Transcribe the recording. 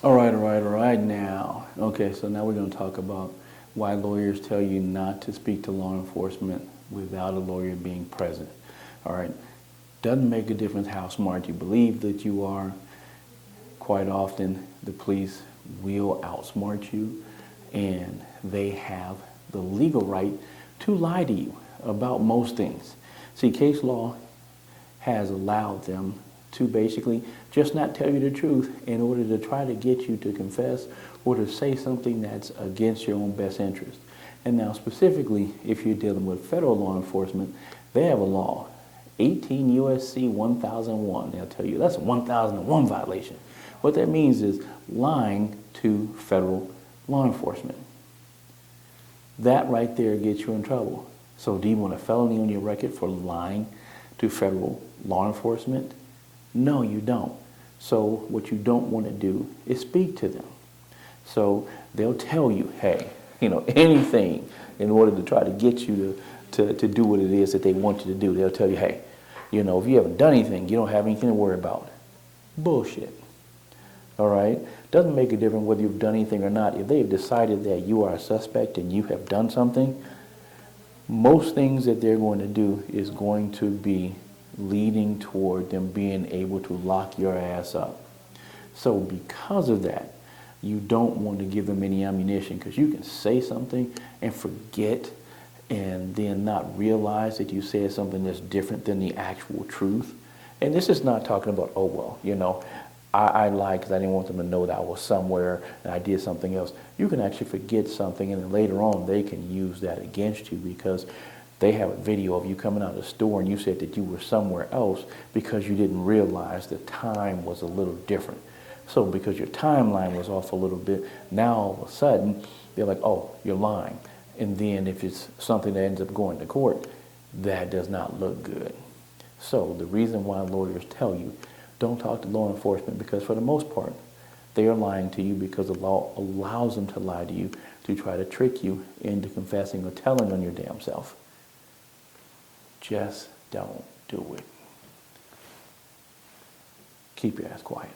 All right now. Okay, so now we're going to talk about why lawyers tell you not to speak to law enforcement without a lawyer being present. All right, doesn't make a difference how smart you believe that you are. Quite often, the police will outsmart you, and they have the legal right to lie to you about most things. See, case law has allowed them to basically just not tell you the truth in order to try to get you to confess or to say something that's against your own best interest. And now specifically, if you're dealing with federal law enforcement, they have a law, 18 USC 1001. They'll tell you that's a 1001 violation. What that means is lying to federal law enforcement. That right there gets you in trouble. So do you want a felony on your record for lying to federal law enforcement? No, you don't. So what you don't want to do is speak to them. So they'll tell you, hey, anything in order to try to get you to do what it is that they want you to do. They'll tell you, hey, if you haven't done anything, you don't have anything to worry about. Bullshit. All right? Doesn't make a difference whether you've done anything or not. If they've decided that you are a suspect and you have done something, most things that they're going to do is going to be leading toward them being able to lock your ass up. So because of that, you don't want to give them any ammunition, because you can say something and forget and then not realize that you said something that's different than the actual truth. And this is not talking about, oh, well, I lied because I didn't want them to know that I was somewhere and I did something else. You can actually forget something, and then later on they can use that against you because they have a video of you coming out of the store and you said that you were somewhere else because you didn't realize the time was a little different. So because your timeline was off a little bit, now all of a sudden they're like, oh, you're lying. And then if it's something that ends up going to court, that does not look good. So the reason why lawyers tell you don't talk to law enforcement, because for the most part, they are lying to you because the law allows them to lie to you to try to trick you into confessing or telling on your damn self. Just don't do it. Keep your ass quiet.